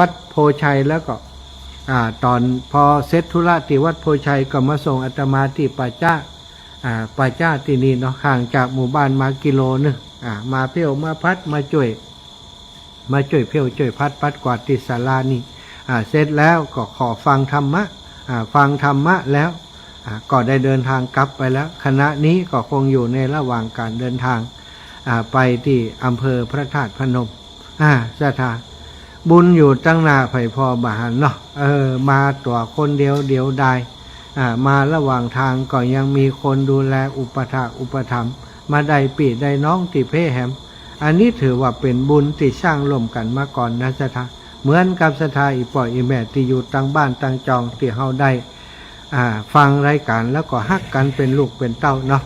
วัดโพชัยแล้วก็ตอนพอเสร็จธุระที่วัดโพชัยก็มาส่งอาตมาที่ป่าจ้าที่นี่เนาะห่างจากหมู่บ้านมากิโลนึงมาเพียวมาพัดมาช่วยเพียวช่วยพัดกวาดที่ศาลานี่เสร็จแล้วก็ขอฟังธรรมะแล้วก็ได้เดินทางกลับไปแล้วคณะนี้ก็คงอยู่ในระหว่างการเดินทางไปที่อำเภอพระธาตุพนมสถานบุญอยู่ตั้งหน้าไผ่พอบาหันเนาะมาตัวคนเดียวได้มาระหว่างทางก็ยังมีคนดูแลอุปถัมภ์มาได้ปีได้น้องติเพ่แหมอันนี้ถือว่าเป็นบุญที่สร้างร่วมกันมาก่อนนะสถาเหมือนกับสถาอีป่อยอีแม่ที่อยู่ตั้งบ้านตั้งจองที่เฮาได้ฟังรายการแล้วก็ฮักกันเป็นลูกเป็นเต้าเนาะ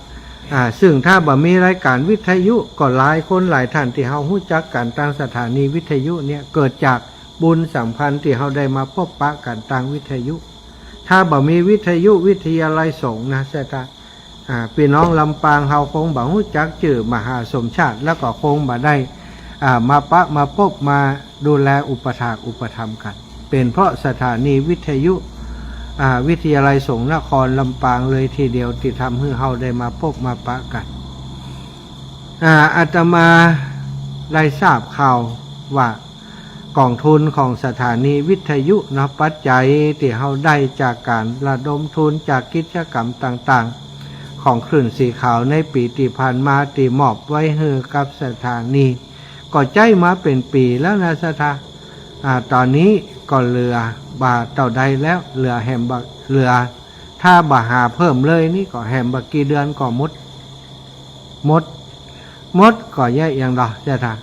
ซึ่งถ้าบ่มีรายการวิทยุก็หลายคนหลายท่านที่เฮาฮู้จักกันทางสถานีวิทยุเนี่ยเกิดจากบุญสัมพันธ์ที่เฮาได้มาพบปะกันทางวิทยุถ้าบ่มีวิทยุวิทยาลัยสงฆ์นะสถาพี่น้องลำปางเฮาคงบ่ฮู้จักชื่อมหาสมชาติแล้วก็คงบ่ได้มาพบมาดูแลอุปถัมภ์กันเป็นเพราะสถานีวิทยุวิทยาลัยสงฆ์นครลำปางเลยทีเดียวที่ทำให้เฮาได้มาพบมาปะกันอาตมาได้ทราบข่าวว่ากองทุนของสถานีวิทยุนะปัจจัยที่เฮาได้จากการระดมทุนจากกิจกรรมต่างๆของคลื่นสีขาวในปีที่ผ่านมาที่มอบไว้ให้กับสถานีก็ใจมาเป็นปีแล้วนะสถาตอนนี้ก็เหลือบาเต่าใดแล้วเหลือแหมบักเหลือถ้าบาหาเพิ่มเลยนี่ก็แหมบักกี่เดือนก็มดก็แย่อย่างดอกจะท่า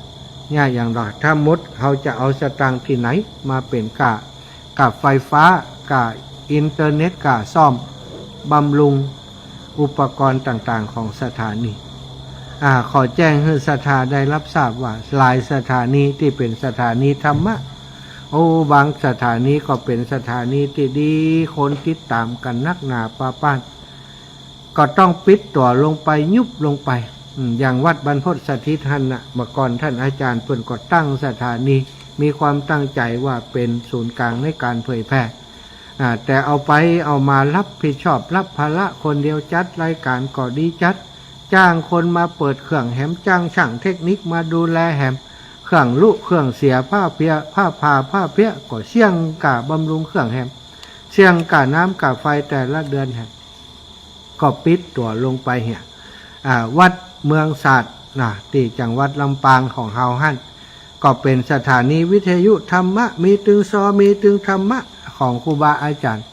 แย่อย่างดอกถ้ามดเขาจะเอาสตางค์ที่ไหนมาเป็นกับไฟฟ้ากับอินเทอร์เน็ตกับซ่อมบำรุงอุปกรณ์ต่างๆของสถานีขอแจ้งให้สถาได้รับทราบว่าหลายสถานีที่เป็นสถานีธรรมะบางสถานีก็เป็นสถานีที่ดีคนติดตามกันนักหนาป้านก็ต้องปิดตัวลงไปยุบลงไปอย่างวัดบรรพตสถิตท่านเมื่อก่อนท่านอาจารย์เพิ่นก็ตั้งสถานีมีความตั้งใจว่าเป็นศูนย์กลางในการเผยแพร่แต่เอามารับผิดชอบรับภาระคนเดียวจัดรายการก็ดีจัดจ้างคนมาเปิดเครื่องแหมจ้างช่างเทคนิคมาดูแลแหมเครื่องลุเครื่องเสียผ้าเพี้ยก็เสี่ยงกะบำรุงเครื่องแหมเสี่ยงกะน้ำกะไฟแต่ละเดือนแหมก็ปิดตัวลงไปเหี่ยวัดเมืองศาสตร์ที่จังหวัดลำปางของเฮาหั่นก็เป็นสถานีวิทยุธรรมะมีตึงธรรมะของครูบาอาจารย์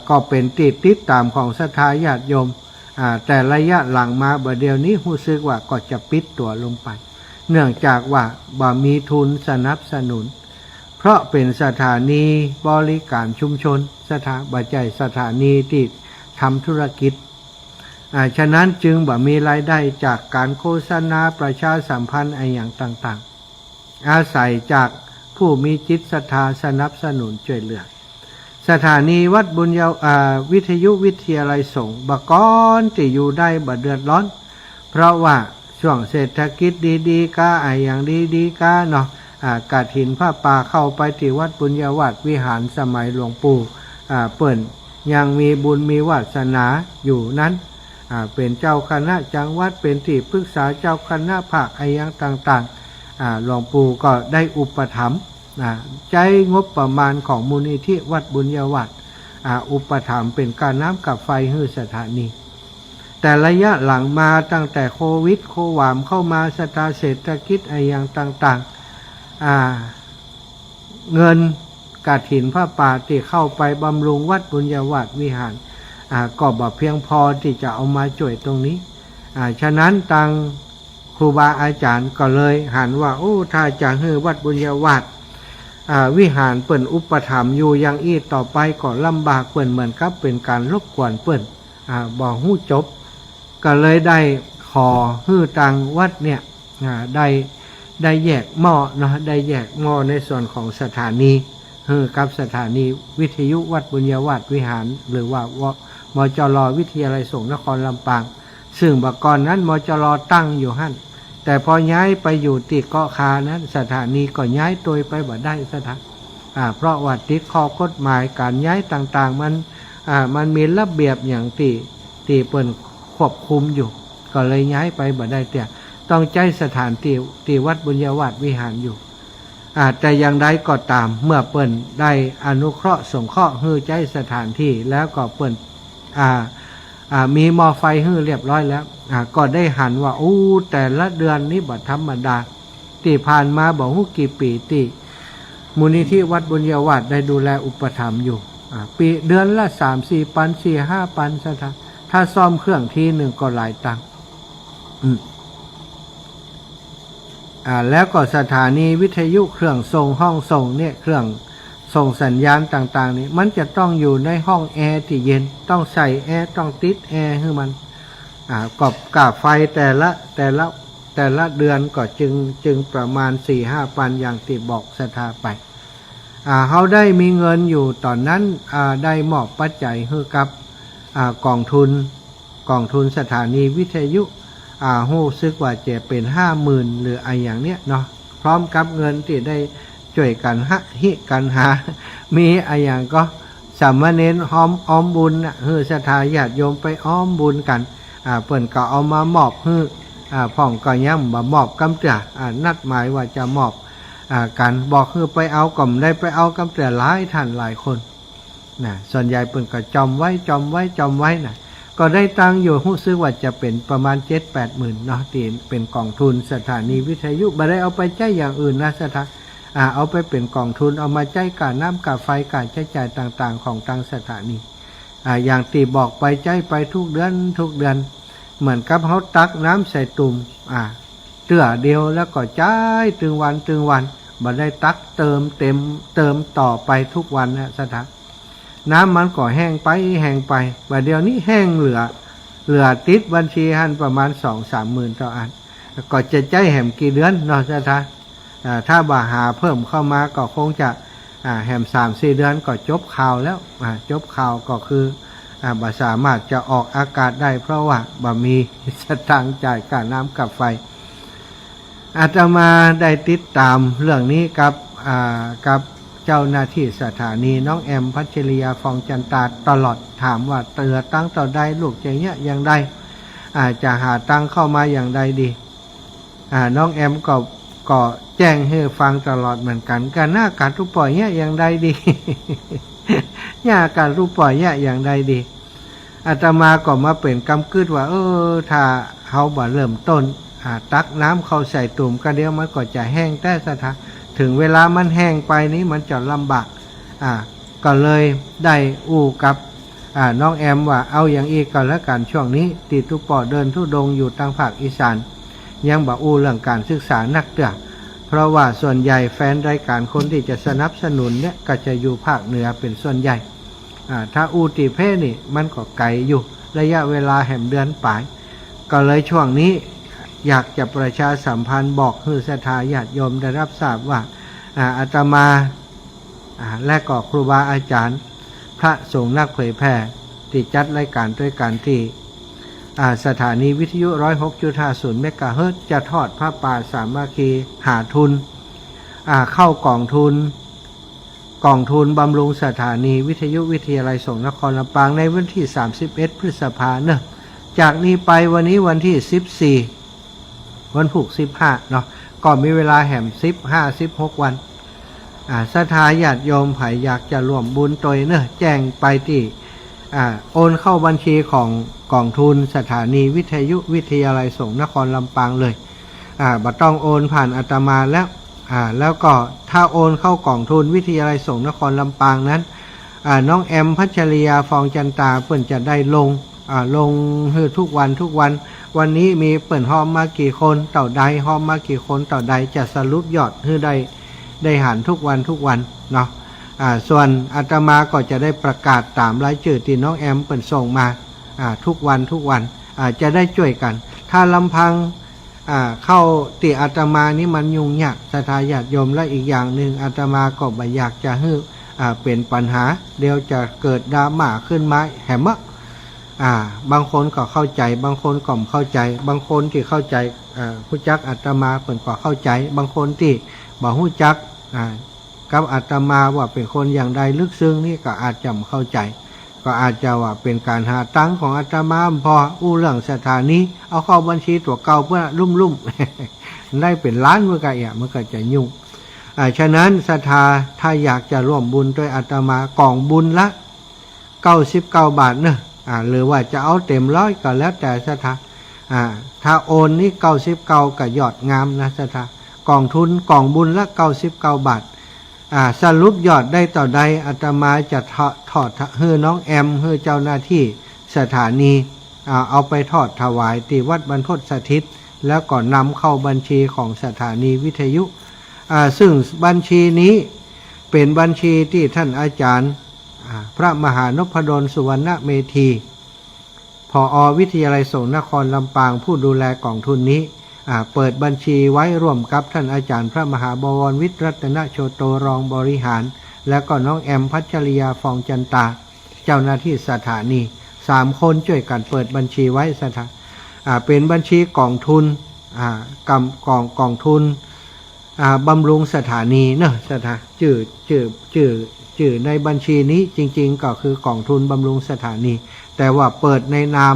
ก็เป็นติดตามของศรัทธาญาติโยมแต่ระยะหลังมาบัดเดี๋ยวนี้รู้สึกว่าก็จะปิดตัวลงไปเนื่องจากว่าบ่มีทุนสนับสนุนเพราะเป็นสถานีบริการชุมชนบัจจัยสถานีที่ทำธุรกิจฉะนั้นจึงบ่มีรายได้จากการโฆษณาประชาสัมพันธ์อย่างต่างๆอาศัยจากผู้มีจิตศรัทธาสนับสนุนช่วยเหลือสถานีวัดบุญยวิทยุวิทยาลัยสงฆ์บกอนที่อยู่ได้บ่เดือดร้อนเพราะว่าช่วงเศรษฐกิจดีๆก็อย่างดีๆก็เนาะกฐินผ้าป่าเข้าไปที่วัดบุญญาวาสวิหารสมัยหลวงปู่เปิ่นยังมีบุญมีวาสนาอยู่นั้นเป็นเจ้าคณะจังหวัดเป็นที่ปรึกษาเจ้าคณะภาคอย่างต่างๆหลวงปู่ก็ได้อุปถัมภ์ใช้งบประมาณของมูลนิธิวัดบุญญาวาสอุปถัมภ์เป็นการน้ำกับไฟให้สถานีแต่ระยะหลังมาตั้งแต่โควิดเข้ามาสถานเศรษฐกิจอย่างต่างๆเงินกฐินผ้าป่าที่เข้าไปบำรุงวัดบุญญาวาสวิหารก็บ่เพียงพอที่จะเอามาช่วยตรงนี้ฉะนั้นทางครูบาอาจารย์ก็เลยหันว่าถ้าจะให้วัดบุญญาวาสวิหารเปิ่นอุปถัมภ์อยู่อย่างอี้ต่อไปก็ลำบากเปิ่นเหมือนกับเป็นการรบกวนเปิ่นบ่ฮู้จบก็เลยได้ขอฮื้อตังวัดเนี่ยได้แยกหม้อเนาะได้แยกหม้อในส่วนของสถานีฮื้อกับสถานีวิทยุวัดบุญญาวาสวิหารหรือว่ามจร.วิทยาลัยสงฆ์นครลำปางซึ่งเมื่อก่อนนั้นมจร.ตั้งอยู่หั่นแต่พอย้ายไปอยู่ติเกาะคานั้นสถานีก็ย้ายตัวไปบ่ได้สถาน เพราะว่าติดข้อกฎหมายการย้ายต่างๆมันมีระเบียบอย่างที่เปิ้นควบคุมอยู่ก็เลยย้ายไปบ่ได้แต่ต้องใจสถานที่วัดบุญญาวาสวิหารอยู่แต่อย่างใดก็ตามเมื่อเปิ้นได้อนุเคราะห์สงเคราะห์ฮื้อใจสถานที่แล้วก็เปิ้นมีหม้อไฟฮื้อเรียบร้อยแล้วก็ได้หันว่าแต่ละเดือนนี้บ่ธรรมดาที่ผ่านมาบ่ฮู้กี่ปีที่มูลนิธิวัดบุญญาวาสได้ดูแลอุปถัมภ์อยู่ปีเดือนละ 3-4 ปัน 4-5 ปันซะถ้าซ่อมเครื่องทีหนึ่งก็หลายตังค์แล้วก็สถานีวิทยุเครื่องส่งห้องส่งเนี่ยเครื่องส่งสัญญาณต่างๆนี่มันจะต้องอยู่ในห้องแอร์ที่เย็นต้องใส่แอร์ต้องติดแอร์ให้มันกาไฟแต่ละเดือนก็จึงประมาณ 4-5 ปันอย่างที่บอกสถาไปเขาได้มีเงินอยู่ตอนนั้นได้มอบปัจจัยให้กับกองทุนสถานีวิทยุฮู้ซึกว่าจะเป็น 50,000 หรืออะไรอย่างเนี้ยเนาะพร้อมกับเงินที่ได้ช่วยกันกันหามีอะไรอย่างก็สามเณรอ้อมบุญฮือศรัทธาญาติโยมไปอ้อมบุญกันเปิ้นก็เอามามอบฮือพ่องก็ย้ำบ่มอบกำเตือนัดหมายว่าจะมอบกันบอกคือไปเอาก็ได้ไปเอากำเตือหลายท่านหลายคนส่วนใหญ่เปิ้นก็จอมไว้นะก็ได้ตังอยู่รู้สึกว่าจะเป็นประมาณ 7-8 หมื่นเนาะที่เป็นกองทุนสถานีวิทยุบ่ได้เอาไปใช้อย่างอื่นนะเอาไปเป็นกองทุนเอามาใช้การน้ำการไฟการใช้จ่ายต่างๆของทางสถานีอย่างที่บอกไปใช้ไปทุกเดือนเหมือนกับเขาตักน้ำใส่ตุ่มเตื้อเดียวแล้วก็จ่ายถึงวันบ่ได้ตักเติมต่อไปทุกวันนะน้ำมันก็แห้งไปบัดเดี๋ยวนี้แห้งเหลือติดบัญชีหันประมาณ 2-3 หมื่นต่ออันก็จะใจแหมกี่เดือนเนาะถ้าบ่าหาเพิ่มเข้ามาก็คงจะแหม 3-4 เดือนก็จบข่าวแล้วจบข่าวก็คือบ่สามารถจะออกอากาศได้เพราะว่าบ่มีสตางค์จ่ายค่าน้ำกับไฟอาตมาได้ติดตามเรื่องนี้กับเจ้าหน้าที่สถานีน้องแอมพัชริยาฟองจันตาตลอดถามว่าเตือตั้งต่อใดลูกใจเนี้ยอย่างใดจะหาตังเข้ามาอย่างใดดีน้องแอมก็แจ้งให้ฟังตลอดเหมือนกันการหน้าการรูปปล่อยเนี้ยอย่างใดดี หน้าการรูปปล่อยเนี้ยอย่างใดดีอาตมาก็มาเป็นกำกึดว่าถ้าเขาบ่เริ่มต้นตักน้ำเข้าใส่ตุ่มก็เดี๋ยวมันก็จะแห้งแต่ถึงเวลามันแห้งไปนี้มันจะลำบากก็เลยได้กับน้องแอมว่าเอาอย่างอีกก็แล้วกันช่วงนี้ติดทุกปอเดินทุดงอยู่ทางภาคอีสานยังบ่เรื่องการศึกษานักเตือเพราะว่าส่วนใหญ่แฟนรายการคนที่จะสนับสนุนเนี่ยก็จะอยู่ภาคเหนือเป็นส่วนใหญ่ถ้าติเพนี่มันก็ไกลอยู่ระยะเวลาแห่งเดือนปลายก็เลยช่วงนี้อยากจะประชาสัมพันธ์บอกให้ศรัทธาญาติโยมได้รับทราบว่าอาตมาและก็ครูบาอาจารย์พระสงฆ์นักเผยแผ่ที่จัดรายการด้วยกันที่สถานีวิทยุ 106.50 เมกะเฮิรตซ์จะทอดผ้าป่าสามัคคีหาทุนเข้ากองทุนบำรุงสถานีวิทยุวิทยาลัยสงฆ์นครลำปางในวันที่31 พฤษภาคมจากนี้ไปวันนี้วันที่14วันพุธ15เนาะก็มีเวลาแห่ม15-16 วันศรัทธาญาติโยมไผอยากจะร่วมบุญโดยแจ้งไปที่โอนเข้าบัญชีของกองทุนสถานีวิทยุวิทยาลัยสงฆ์นครลำปางเลยบ่ต้องโอนผ่านอาตมาแล้วก็ถ้าโอนเข้ากองทุนวิทยาลัยสงฆ์นครลำปางนั้นน้องแอมพัชริยาฟองจันตาเพิ่นจะได้ลงทุกวันวันนี้มีเปิ่นหอมมากี่คนต่อใดหอมมากี่คนต่อใดจะสรุปยอดให้ได้หันทุกวันเนาะส่วนอาตมาก็จะได้ประกาศตามรายชื่อที่น้องแอมเปิ่นส่งมาทุกวันจะได้ช่วยกันถ้าลำพังเข้าติอาตมานี่มันยุ่งยากศรัทธาญาติโยมและอีกอย่างหนึ่งอาตมาก็บ่อยากจะให้เป็นปัญหาเดี๋ยวจะเกิดดราม่าขึ้นมาแหมบางคนก็เข้าใจบางคนก็ไม่เข้าใจบางคนที่เข้าใจฮู้จักอาตมาเพิ่นก็เข้าใจบางคนที่บ่ฮู้จัก กับอาตมาว่าเป็นคนอย่างใดลึกซึ้งนี่ก็อาจจะเข้าใจก็อาจจะว่าเป็นการหาตังของอาตมาพออู้เรื่องสถานีเอาเข้าบัญชีตัวเก่าเพื่อลุ่มๆ ได้เป็นล้านเมื่อไงอ่ะมันก็จะยุ่งฉะนั้นศรัทธาถ้าอยากจะร่วมบุญด้วยอาตมากล่องบุญละ99 บาทเนอะหรือว่าจะเอาเต็มร้อยก็แล้วแต่ศรัทธาถ้าโอนนี่99กับยอดงามนะศรัทธากล่องทุนกล่องบุญละ99 บาทสรุปยอดได้ต่อใดอาตมาจะทอดให้น้องแอมให้เจ้าหน้าที่สถานีเอาไปทอดถวายที่วัดบรรพตสถิตแล้วก็นำเข้าบัญชีของสถานีวิทยุซึ่งบัญชีนี้เป็นบัญชีที่ท่านอาจารย์พระมหานพดลสุวรรณเมธีผอ.วิทยาลัยสงฆ์นครลำปางผู้ดูแลกองทุนนี้เปิดบัญชีไว้ร่วมกับท่านอาจารย์พระมหาบวรวิทย์รัตนโชโตรองบริหารและก็น้องแอมพัชริยาฟองจันตาเจ้าหน้าที่สถานี3 คนช่วยกันเปิดบัญชีไว้เป็นบัญชีกองทุนกองทุนบำรุงสถานีเนอะชื่อในบัญชีนี้จริงๆก็คือกองทุนบำรุงสถานีแต่ว่าเปิดในนาม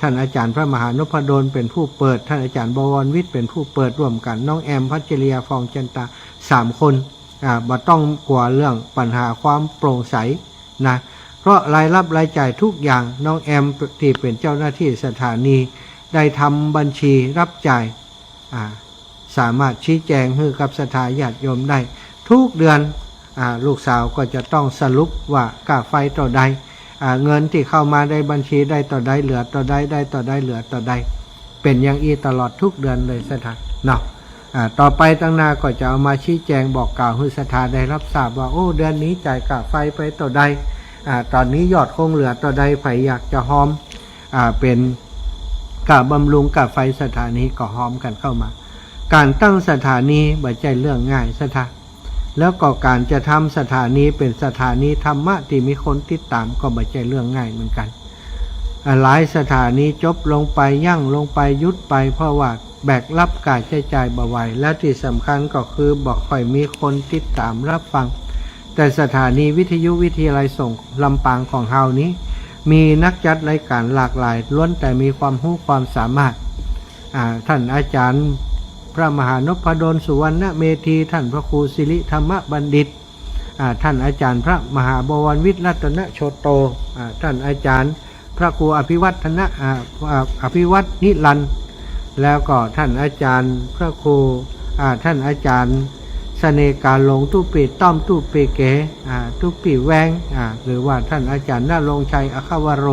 ท่านอาจารย์พระมหานพดลเป็นผู้เปิดท่านอาจารย์บวรวิทย์เป็นผู้เปิดร่วมกันน้องแอมพัชริยาฟองจันตา3 คนบ่ต้องกลัวเรื่องปัญหาความโปร่งใสนะเพราะรายรับรายจ่ายทุกอย่างน้องแอมที่เป็นเจ้าหน้าที่สถานีได้ทำบัญชีรับจ่ายสามารถชี้แจงให้กับศรัทธาญาติโยมได้ทุกเดือนลูกสาวก็จะต้องสรุปว่าค่าไฟต่อใดเงินที่เข้ามาได้บัญชีได้ต่อใดเหลือต่อใดได้ต่อใดเหลือต่อใดเป็นอย่างอีตลอดทุกเดือนเลยศรัทธาเนาะต่อไปตั้งหน้าก็จะเอามาชี้แจงบอกกล่าวให้ศรัทธาได้รับทราบว่าโอ้เดือนนี้จ่ายค่าไฟไปต่อใดตอนนี้ยอดคงเหลือต่อใดใครอยากจะหอมเป็นค่าบำรุงค่าไฟสถานีก็หอมกันเข้ามาการตั้งสถานีไม่ใช่เรื่องง่ายศรัทธาแล้วก็การจะทำสถานีเป็นสถานีธรรมะที่มีคนติดตามก็ไม่ใช่เรื่องง่ายเหมือนกันหลายสถานีจบลงไปยั่งลงไปยุดไปเพราะว่าแบกรับการใช้จ่ายบ่ไหวและที่สำคัญก็คือบอกค่อยมีคนติดตามรับฟังแต่สถานีวิทยุวิทยาลัยส่งลำปางของเฮานี้มีนักจัดรายการหลากหลายล้วนแต่มีความรู้ความสามารถท่านอาจารย์พระมหานพดลสุวรรณเมธีท่านพระครูสิริธรรมบัณฑิตท่านอาจารย์พระมหาบวรวิทย์รัตนโชโตท่านอาจารย์พระครูอภิวัฒนิรันดร์แล้วก็ท่านอาจารย์พระครูท่านอาจารย์เสน่กาลงตุปีต้อมตุปีเกตุปีแวงหรือว่าท่านอาจารย์ณรงค์ชัยอคาวโร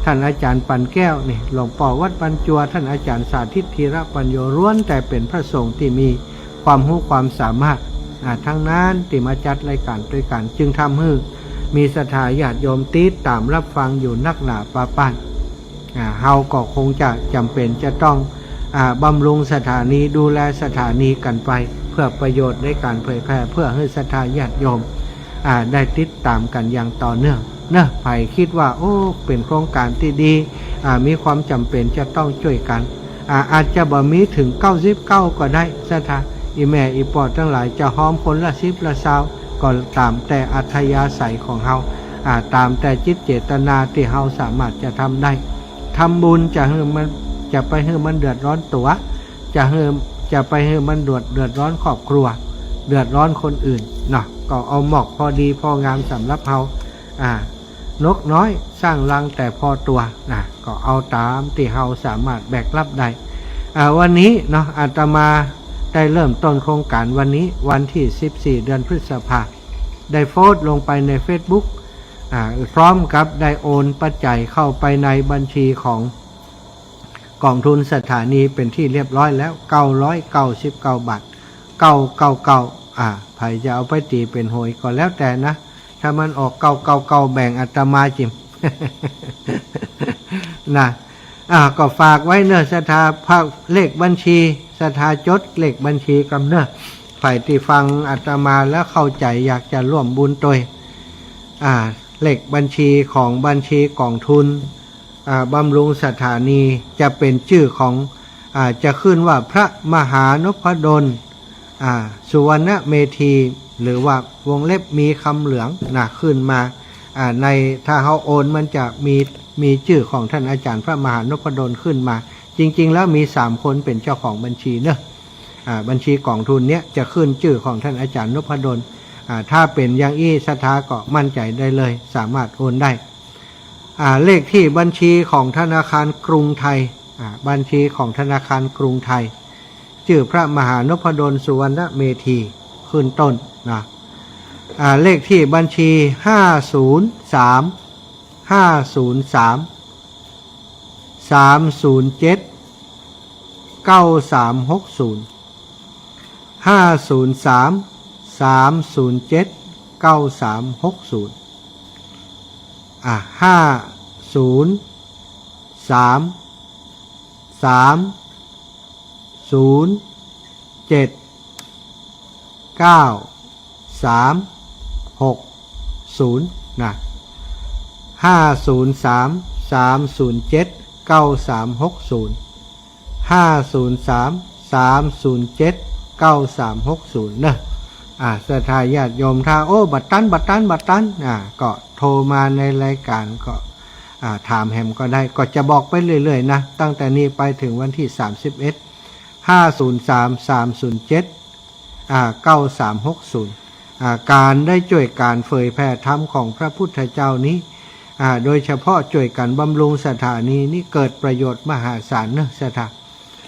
ท่านอาจารย์ปันแก้วนี่หลวงพ่อวัดปัญจัวท่านอาจารย์สาธิตธีระปัญโยล้วนแต่เป็นพระสงฆ์ที่มีความรู้ความสามารถทั้งนั้นที่มาจัดรายการด้วยกันจึงทำให้มีศรัทธาญาติโยมติดตามรับฟังอยู่นักหนาปาป้านเฮาก็คงจะจำเป็นจะต้องบำรุงสถานีดูแลสถานีกันไปเพื่อประโยชน์ในการเผยแพร่เพื่อให้ศรัทธาญาติโยมได้ติดตามกันอย่างต่อเนื่องนะไผ่คิดว่าโอ้เป็นโครงการที่ดีมีความจำเป็นจะต้องช่วยกันอาจจะบ่มีถึง99ก็ได้ศรัทธาอีแม่อีปอดทั้งหลายจะหอมคนละ10ละ20ก็ตามแต่อัธยาศัยของเฮาตามแต่จิตเจตนาที่เฮาสามารถจะทำได้ทำบุญจะไปให้มันเดือดร้อนตัวจะไปให้มันเดือดร้อนครอบครัวเดือดร้อนคนอื่นเนาะก็เอาหมอกพอดีพองามสำหรับเฮานกน้อยสร้างรังแต่พอตัวก็เอาตามที่เฮาสามารถแบกรับได้วันนี้เนาะอาตมาได้เริ่มต้นโครงการวันนี้วันที่14 เดือนพฤษภาคมได้โพสต์ลงไปใน Facebook พร้อมกับได้โอนปัจจัยเข้าไปในบัญชีของกองทุนสถานีเป็นที่เรียบร้อยแล้ว999 บาท999ใครจะเอาไปตีเป็นหวยก็แล้วแต่นะถ้ามันออก999แบ่งอาตมาจิม นะก็ฝากไว้เนอะศรัทธาเลขบัญชีศรัทธาจดเลขบัญชีกำเนอะฝ่ายที่ฟังอาตมาแล้วเข้าใจอยากจะร่วมบุญตัวเลขบัญชีของบัญชีกองทุนบำรุงสถานีจะเป็นชื่อของจะขึ้นว่าพระมหานพดลสุวรรณเมธี หรือว่าวงเล็บมีคำเหลืองนะขึ้นมาในถ้าเขาโอนมันจะมีชื่อของท่านอาจารย์พระมหานพดลขึ้นมาจริงๆแล้วมี3คนเป็นเจ้าของบัญชีเนอะบัญชีกองทุนเนี้ยจะขึ้นชื่อของท่านอาจารย์นพดลถ้าเป็นอย่างอี้ศรัทธาก็มั่นใจได้เลยสามารถโอนได้เลขที่บัญชีของธนาคารกรุงไทยบัญชีของธนาคารกรุงไทยชื่อพระมหานพดลสุวรรณเมธีขึ้นต้นนะเลขที่บัญชีนะ503-307-9360นะศรัทธาญาติโยมถ้าบัตรตันก็โทรมาในรายการก็ถามแฮมก็ได้ก็จะบอกไปเรื่อยๆนะตั้งแต่นี้ไปถึงวันที่31 503-307-9360การได้ช่วยการเผยแผ่ธรรมของพระพุทธเจ้านี้โดยเฉพาะช่วยกันบำรุงสถานีนี้เกิดประโยชน์มหาศาลนะสถา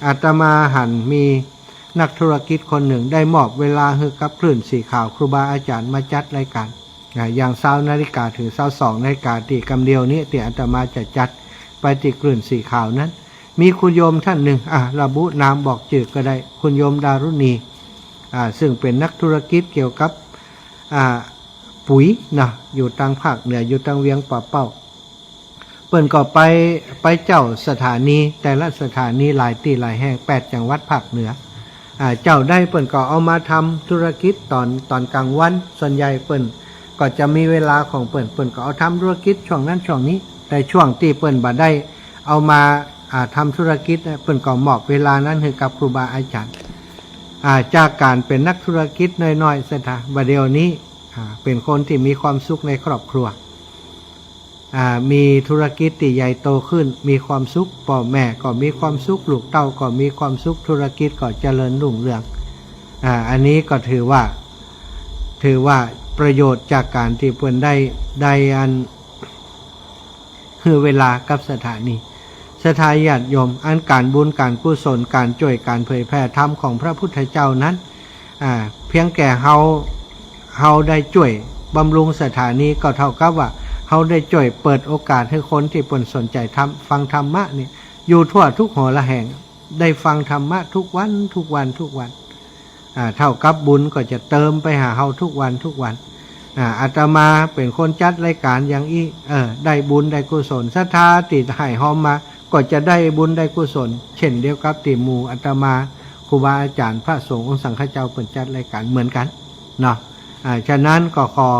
อาตมาหันมีนักธุรกิจคนหนึ่งได้มอบเวลาให้กับคลื่นสีขาวครูบาอาจารย์มาจัดรายการอย่าง20 นาฬิกาถึง22 นาฬิกาที่กำเดียวนี้ที่อาตมาจะจัดไปที่คลื่นสีขาวนั้นมีคุณโยมท่านหนึ่งระบุนามบอกชื่อก็ได้คุณโยมดารุณีซึ่งเป็นนักธุรกิจเกี่ยวกับปุ๋ยนะอยู่ทางภาคเหนืออยู่ทางเวียงป่าเป้าเปิ้นก็ไปเจ้าสถานีแต่ละสถานีหลายที่หลายแห่ง8จังหวัดภาคเหนือเจ้าได้เปิ้นก็เอามาทำธุรกิจตอนกลางวันส่วนใหญ่เปิ้นก็จะมีเวลาของเปิ้นก็เอาทำธุรกิจช่วงนั้นช่วงนี้แต่ช่วงที่เปิ้นบ่ได้เอามาทำธุรกิจเปิ้นก็มอบเวลานั้นให้กับครูบาอาจารย์จากการเป็นนักธุรกิจน้อยๆสถาบัดเดี๋ยวนี้เป็นคนที่มีความสุขในครอบครัวมีธุรกิจที่ใหญ่โตขึ้นมีความสุขพ่อแม่ก็มีความสุขลูกเต้าก็มีความสุขธุรกิจก็เจริญรุ่งเรืองอันนี้ก็ถือว่าประโยชน์จากการที่เพิ่นได้อันคือเวลากับสถานีศรัทธาญาติโยมอันการบุญการกุศลการช่วยการเผยแพร่ธรรมของพระพุทธเจ้านั้นเพียงแก่เฮาได้ช่วยบำรุงสถานีก็เท่ากับว่าเฮาได้ช่วยเปิดโอกาสให้คนที่เพิ่นสนใจฟังธรรมะนี่อยู่ทั่วทุกหอละแห่งได้ฟังธรรมะทุกวันเท่ากับบุญก็จะเติมไปหาเฮาทุกวันอาตมาเป็นคนจัดรายการอย่างอี้ได้บุญได้กุศลศรัทธาติดให้ฮอมมาก็จะได้บุญได้กุศลเช่นเดียวกับที่หมู่อาตมาครูบาอาจารย์พระสงฆ์องค์สังฆเจ้าเพิ่นจัดรายการเหมือนกันเนาะฉะนั้นก็ขอ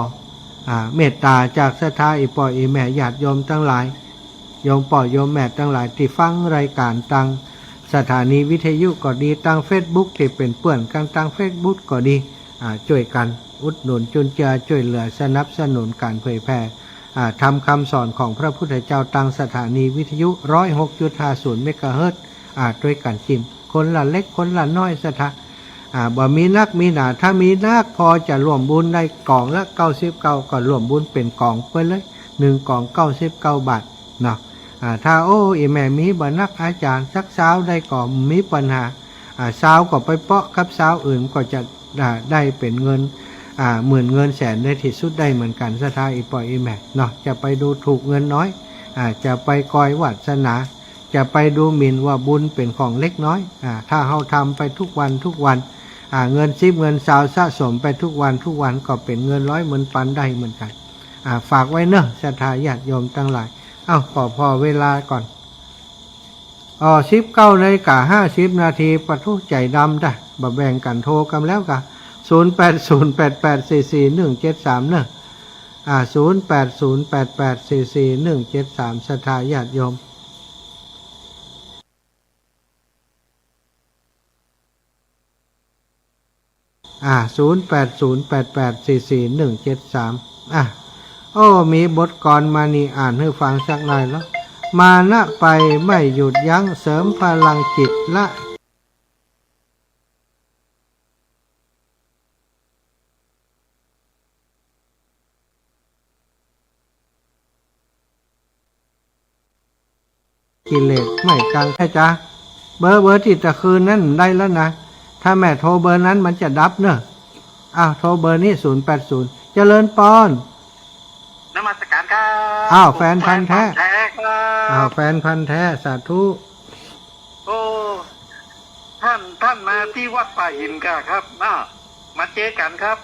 เมตตาจากศรัทธาอีป่ออีแม่ญาติโยมทั้งหลายโยมป่อโยมแม่ทั้งหลายที่ฟังรายการทางสถานีวิทยุก็ดีทาง Facebook ที่เป็นเพื่อนกันทาง Facebook ก็ดีช่วยกันอุดหนุนจุนเจือช่วยเหลือสนับสนุนการเผยแพร่ทำคำสอนของพระพุทธเจ้าทางสถานีวิทยุ 106.50 เมกะเฮิรตซ์ด้วยกันจิ้มคนละเล็กคนละน้อยสถาบ่มีนักมีหนาถ้ามีนักพอจะร่วมบุญได้กล่องละ99ก็ร่วมบุญเป็นกล่องไปเลย1กล่อง99 บาทเนาะถ้าอีแม่มีบ่นักอาจารย์สักเช้าได้ก็มีปัญหาเช้าก็ไปเปาะกับเช้าอื่นก็จะได้เป็นเงินหมื่นเงินแสนได้ที่สุดได้เหมือนกันศรัทธาอีปอยอีแม่เนาะจะไปดูถูกเงินน้อยจะไปกอยวาสนาจะไปดูหมิ่นว่าบุญเป็นของเล็กน้อยถ้าเฮาทำไปทุกวันเงิน10เงิน20สะสมไปทุกวันก็เป็นเงิน100หมื่นปันได้เหมือนกันฝากไว้เนอะศรัทธาญาติโยมทั้งหลายพอเวลาก่อน19:50 ปะทุใจดำจ้ะบ่แบ่งกันโทรกันแล้วกะ0808844173เนอะ0808844173ศรัทธาญาติโยม 0808844173โอ้มีบทกลมานี่อ่านให้ฟังสักหน่อยแล้วมานะไปไม่หยุดยั้งเสริมพลังจิตละกิเลสไม่กลางแค่จ้าเบอร์ที่ตะคืนนั้นได้แล้วนะถ้าแม่โทรเบอร์นั้นมันจะดับเนอะโทรเบอร์นี้080เจริญปอนนมัสการครับแฟนพันธุ์แท้แฟนพันธุ์แท้สาธุโอ้ท่านมาที่วัดป่าหินกันครับมาเจอกันครับ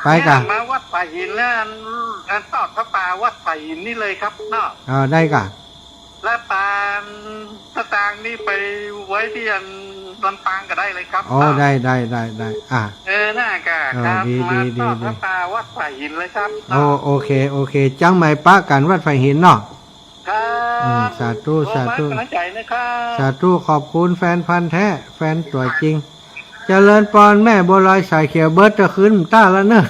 ไปกันมาวัดป่าหินแล้วอันตอดพระป่าวัดป่าหินนี่เลยครับได้กันและปานสตางค์นี่ไปไว้ที่อันลำปางก็ได้เลยครับได้น่ากะครับมาตอดพระป่าวัดป่าหินเลยครับโอเคจังไหมป้ากันวัดป่าหินเนาะครับสาธุกำลังใจนะครับสาธุขอบคุณแฟนพันธุ์แท้แฟนตัวจริงเจริญปอนแม่บัวลอยสายเขียวเบิร์ตจะขึ้นต้าแล้วเนอะ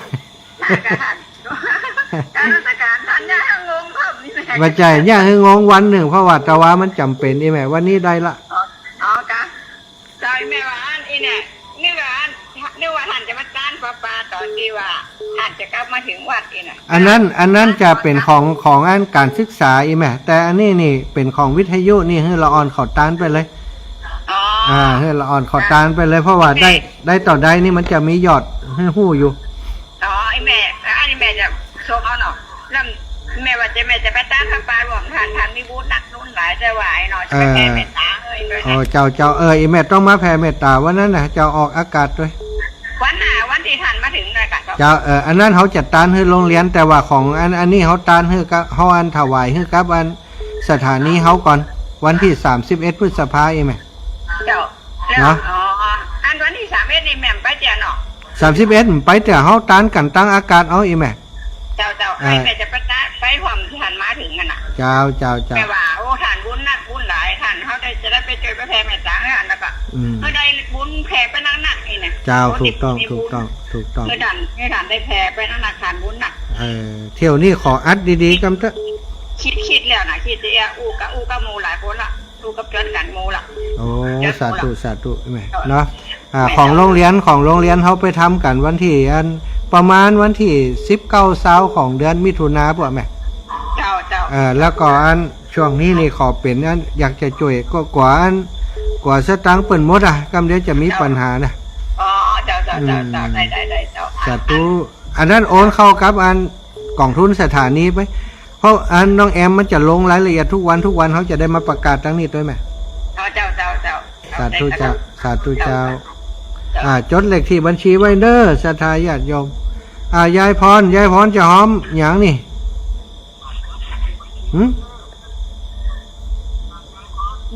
การราชการท่านย่างงครับนี่แม่ว่าใจย่าให้งงวันหนึ่งเพราะว่าตะวามันจำเป็นแม่วันนี้ได้ละกะใจแม่ว่าอันเนี่ยนี่ว่าท่านจะมาต้านปลาตอนที่ว่าท่านจะกลับมาถึงวัดน่ะอันนั้นจะเป็นของอันการศึกษาแม่แต่อันนี้นี่เป็นของวิทยุนี่ให้เราออนขอต้านไปเลยให้ละอ่อนขอตานไปเลยเพราะว่าได้ต่อได้นี่มันจะมีหยอดให้หู้อยู่ไอ้แม่อันนี้แม่จะส่งเอาเนาะแล้วแม่ว่าจะไปต้านพระปารวมท่านมีบุญหนักนุ่นหลายจะไหวเนาะจะไปแผ่เมตตาเจ้าอีแม่ต้องมาแผ่เมตตาวันนั้นนะเจ้าออกอากาศด้วยวันที่ท่านมาถึงเลยกันเจ้าอันนั้นเขาจัดตานให้โรงเรียนแต่ว่าของอันนี้เขาตานให้เขาอันถวายให้กับอันสถานีเขาก่อนวันที่31 พฤษภาคมเนาะอันวันที่31นี่แม่ไปเจ้าเนาะ31ไปแต่เฮาตานกันตั้งอากาศเอาอีแม่เจ้าไอ้แม่จะไปความท่านมาถึงกันน่ะเจ้าแต่ว่าโอ้ท่านบุญนักบุญหลายท่านเฮาจะได้ไปเจอไปแผ่เมตตาให้อันแล้วก็เฮาได้บุญแผ่ไปนักๆนี่น่ะเจ้าถูกต้องเมื่อท่านได้แผ่ไปนักๆท่านบุญนักเที่ยวนี้ขออัดดีๆกำเถอะคิดแล้วน่ะคิดจะอูกะหมู่หลายคนละดูกับเพื่อนกันโมล่ะสาธุแม่เนาะของโรงเรียนเขาไปทำกันวันที่ประมาณวันที่19ของเดือนมิถุนาป่ะแม่เจ้าแล้วก็ช่วงนี้นี่ขอเป็นอยากจะช่วยก็กว่าสตังค์เปิ่นหมดกำเดียวจะมีปัญหานะเจ้าได้เจ้าสาธุอันนั้นโอนเข้ากับกองทุนสถานีไปเพราะน้องแอมมันจะลงรายละเอียดทุกวันเขาจะได้มาประกาศทั้งนี้ด้วยไหมเจ้าสาธุเจ้าจดเลขที่บัญชีไว้เด้อศรัทธาญาติโยมยายพรจะหอมอย่างนี่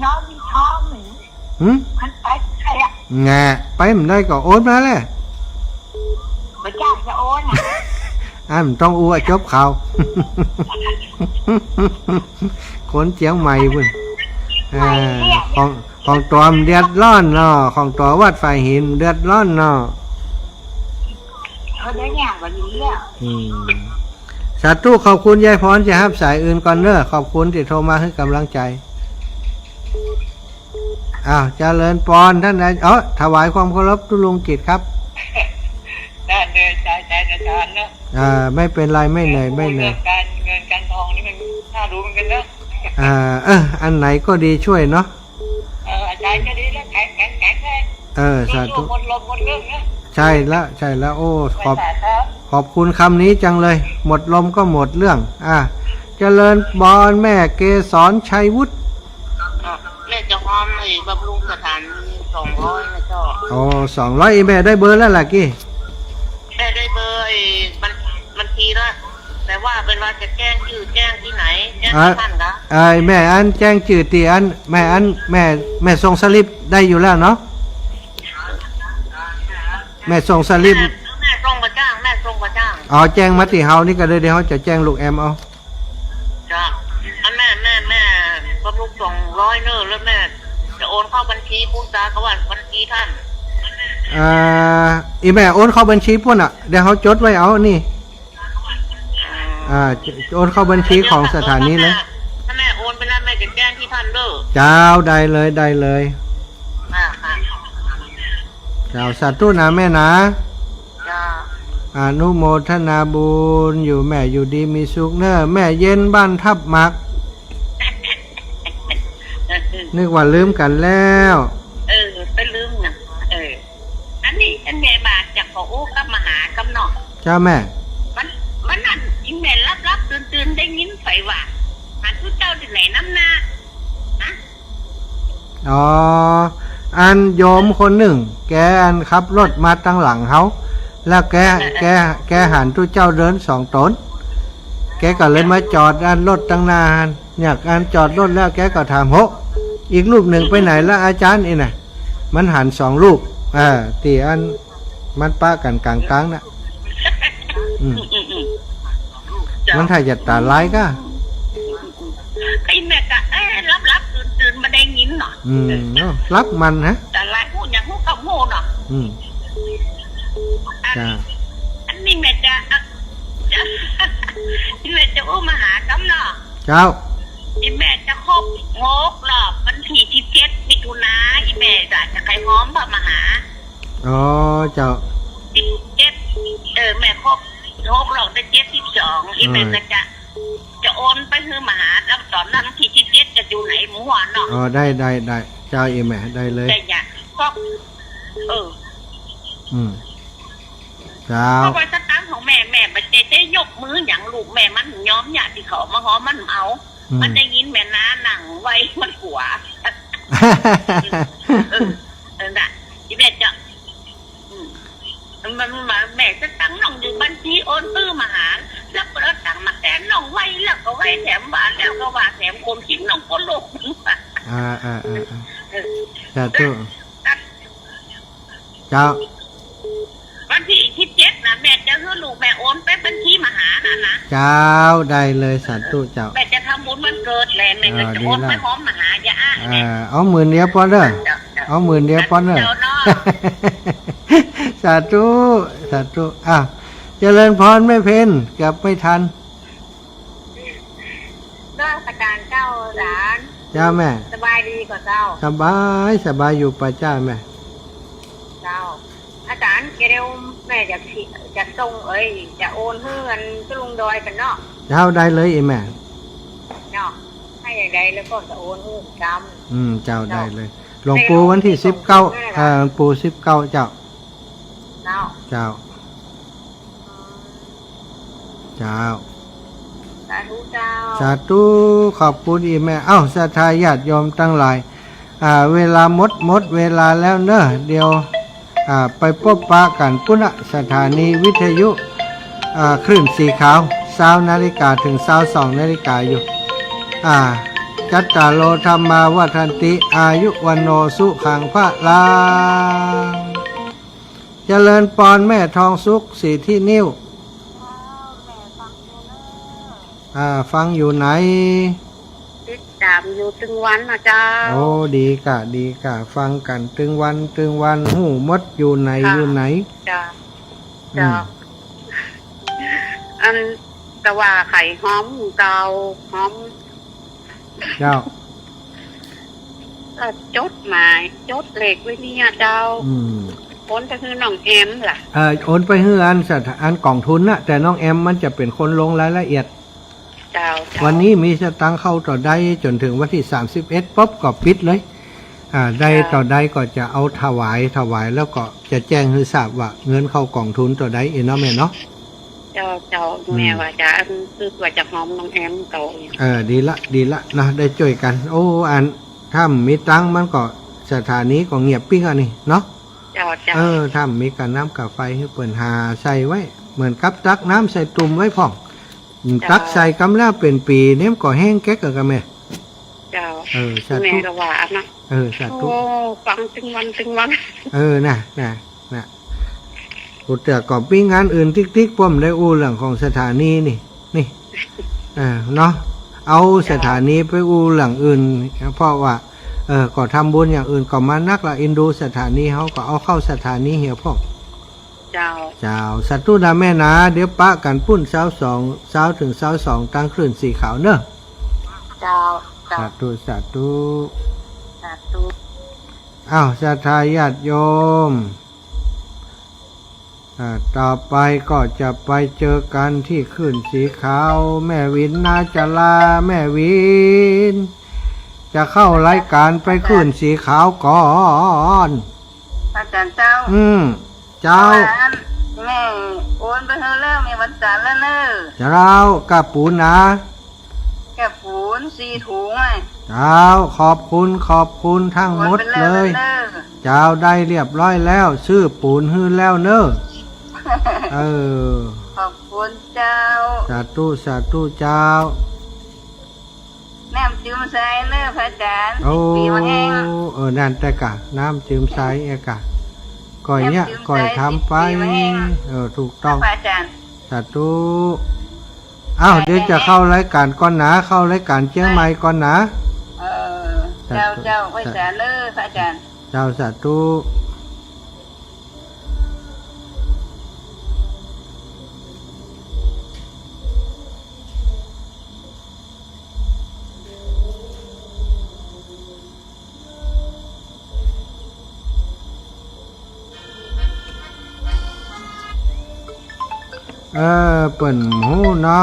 น้องมีท้องหรือมันไปใครแง่ไปมันได้ก็โอนมาเลยไม่จ้างจะโอนมันต้องอ้วจบข่าวคนเจียงใหม่พุ่นของตัวเดือดร้อนเนาะของตัววัดไฟหินเดือดร้อนเนาะเขาได้อย่างวันนี้สาธุขอบคุณยายพรจะรับสายอื่นก่อนเนอะขอบคุณที่โทรมาให้กำลังใจเจริญพรท่านใดถวายความเคารพทุลุงกิจครับได้เลยใจอาจารย์เนอะไม่เป็นไรไม่เหนื่อยเงินการทองนี่มันน่ารู้เหมือนกันเนอะอันไหนก็ดีช่วยเนาะอาจารย์ก็ดีแล้วแข็งเลยสาธุหมดลมหมดเรื่องนะใช่แล้วโอ้ขอบคุณคำนี้จังเลยหมดลมก็หมดเรื่องเจริญบอนแม่เกศรชัยวุฒิแม่จะพร้อมไอ้บำรุงสถาน200นะเจ้า200แม่ได้เบอร์แล้วล่ะกี้ได้เบอร์บัญชีแล้วแต่ว่าเป็นว่าจะแจ้งชื่อแจ้งที่ไหนแจ้งที่ท่านคะแม่แจ้งชื่อตีแม่ส่งสลิปได้อยู่แล้วเนาะแม่ส่งสลิปแม่ส่งประจ้างแจ้งมาติเฮานี่ก็เดี๋ยวเขาจะแจ้งลูกแอมเอาจ้ะแม่บำรุง200เนอะแล้วแม่จะโอ อนเข้าบัญชีปูตาก็ว่าบัญชีท่าน อีแม่โอนเข้าบัญชีพุ่นอ่ะเดี๋ยวเขาจดไว้เอานี่โอนเข้าบัญชีของสถานีเลยถ้าแม่โอนไปแล้วแม่จะแจ้งที่ท่านเด้อเจ้าได้เลยได้เลยเจ้าสาธุนะแม่นะอนุโมทนาบุญอยู่แม่อยู่ดีมีสุขเนอะแม่เย็นบ้านทับหมักนึกว่าลืมกันแล้วไปลืมนะอันนี้อันแม่บาทจากขอโอ้กับมหากำเนาะเจ้าแม่มันนั่นยิงแม่รับตื่นได้ยินไฟว่าหันทุเจ้าที่ไหนน้ำหน้านะอ๋ออันโยมคนหนึ่งแกอันขับรถมาตั้งหลังเขาแล้วแกหันทุเจ้าเดิน2 ตนแกก็เลยมาจอดอันรถตั้งนานอยากอันจอดรถแล้วแกก็ถามโหอีกรูปหนึ่งไปไหนแล้วอาจารย์นี่น่ะมันหัน2 รูปตีอันมันป้ากันกลางๆนะมันถ้าจะตาลายก็ไอ้แม่ก็รับตื่นมาได้ยินหน่อยรับมันฮะตาลายพูดอย่างพูดกับโม่หน่อยอันนี้แม่จะแม่จะอุ้มมหากำเนาะเจ้าอีแม่จะครบงกหรอวันที่17 มิถุนายนอีแม่จะใครพร้อมพระมหาอ๋อเจ้า17แม่ครบงกหรอกได้72อีแม่ก็จะโอนไปคือมหาแล้วตอนนั้นที่17จะอยู่ไหนหมู่หวานเนาะอ๋อได้เจ้าอีแม่ได้เลยได้จ้ะก็เจ้าเพราะว่าสตังของแม่มันจะยกมืออย่างลูกแม่มันย้อมหยาดที่เขามาหอมมันเอามันได้ยินแม่น้าหนังไว้มันหัวน่ะที่แม่จะมันมาแม่จะตั้งน้องอยู่บัญชีโอนตื้อมาหาแล้วก็ตั้งมาแสนน้องไว้แล้วก็ไว้แถมบาทแล้วก็ว่าแถมคมชิ้นน้องก็โลกจ้าตู้เจ้าวันที่17นะแม่จะให้ลูกแม่โอนไปบัญชีมหานะเจ้าได้เลยสาธุเจ้าแม่จะทำบุญวันเกิดแม่ก็จะโอนไปพร้อมมหาจะเอา10,000 เดียวพอเด้อเอา10,000 เดียวพอเด้อสาธุเจริญพรไม่เพ็ญเกือบไม่ทันราชการเจ้าหลานเจ้าแม่สบายดีกว่าเจ้าสบายอยู่ป่ะเจ้าแม่เจ้าอาจารย์เร็วแม่จะส่งจะโอนเงินจะลงดอยกันเนาะเจ้าได้เลยแม่เนาะให้อย่างใดแล้วก็จะโอนเงินจำเจ้าได้เลยหลวงปู่วันที่19หลวงปู่19เจ้าสาธุขอบคุณอีแม่ศรัทธาญาติโยมทั้งหลายเวลาหมดเวลาแล้วเนอะเดี๋ยวไปพบปะกันปุณณสถานีวิทยุคลื่นสีขาว20 นาฬิกาถึง22 นาฬิกาอยู่จัตตาโลธรรมาวัฏันติอายุวันโนสุขังพระลังเจริญปอนแม่ทองสุขสีที่นิ้วฟังอยู่ไหนติดตามอยู่ตึงวันนะเจ้าโอ้ดีกะฟังกันตึงวันหูมดอยู่ไหนจ้าอันแต่ว่าไข่หอมเกาหอมเจ้าจดหมายจดเลขไว้เนี่ยเจ้าโอนไปคือน้องแอมล่ะโอนไปคืออันกล่องทุนนะแต่น้องแอมมันจะเป็นคนลงรายละเอียดวันนี้มีสตังค์เข้าต่อได้จนถึงวันที่31ปุ๊บก็ปิดเลยได้ต่อได้ก็จะเอาถวายแล้วก็จะแจ้งให้ทราบว่าเงินเข้ากล่องทุนต่อได้เนาะแม่เนาะเจ้าแม่ว่าจะคือว่าจะหอมน้องแอมเก่าดีละนะได้ช่วยกันโอ้อันถ้ามีตังค์มันก็สถานีก็เงียบปิ้งอันนี้เนาะถ้ามีการน้ำกับไฟให้เปิดหาใส่ไว้เหมือนกับตักน้ำใส่ตุ่มไว้พ่องตักใส่กำแล้วเป็นปีเนี่ยก็แห้งแก๊กกับแม่เจ้าแม่ก็ว่านะสาธุฟังตึงวันน่ะกูเตือก่อปิ้งงานอื่นติ๊กป้อมได้อู้เรื่องของสถานีนี่เนาะเอาสถานีไปอู้เรื่องอื่นเพราะว่า ก็ทำบุญอย่างอื่นก็มานักละอินดูสถานีเขาก็เอาเข้าสถานีเหี่ยวพ่อ เจ้า เจ้าสัตว์ตู้ดาแม่นะเดี๋ยวปะกันปุ้นเช้าถึงเช้าสองตั้งคลื่นสีขาวเนอะ เจ้าเจ้า สาธุสาธุ สาธุ อ้าวศรัทธาญาติโยมต่อไปก็จะไปเจอกันที่คลื่นสีขาวแม่วินนาจะลาแม่วิน จะเข้ารายการไปคลื่นสีขาวก่อน อาจารย์เจ้า เจ้า แม่โอนไปเฮอแล้วมีวันจันทร์แล้วเนอะ จะเรากับปูนนะ แก่ปูน4 ถุงไง เจ้าขอบคุณทั้งหมดเลย เจ้าได้เรียบร้อยแล้วซื้อปูนฮื้อแล้วเนอะขอบคุณเจ้า สาธุเจ้า แม่จืมใส่เนอะพระอาจารย์ โอ้ ปีมาแห้ง นั่นแต่กะน้ำจืมใสเอกะก่อยเนี้ยก่อยทำไปถูกต้อง พระอาจารย์ สาธุอ้าวเดี๋ยวจะเข้ารายการก่อนนะเข้ารายการเชียงใหม่ก่อนนะ เจ้าพระอาจารย์เนอะพระอาจารย์ เจ้าสาธุเปิ่นหูเนา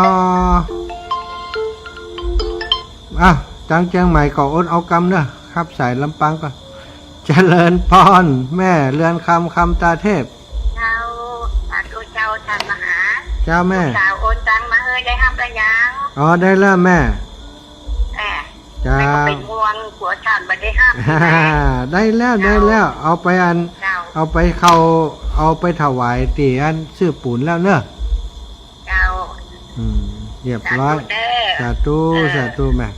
ะจังเชียงใหม่ก็อดเอากำเนอะครับสายลำปังก่อนเจริญพรแม่เรือนคำตาเทพ เจ้าสาธุเจ้าท่านมหา เจ้าแม่ สาวโอนตังมาได้ห้ามระยัง อ๋อได้แล้วแม่ แม่ก็เป็นห่วงผัวชาติบัดได้ห้าม ได้แล้วเอาไปเอาไปเอาไปถวายตีอันซื้อปูนแล้วเนอะ เจ้า เรียบร้อยสาธุแม่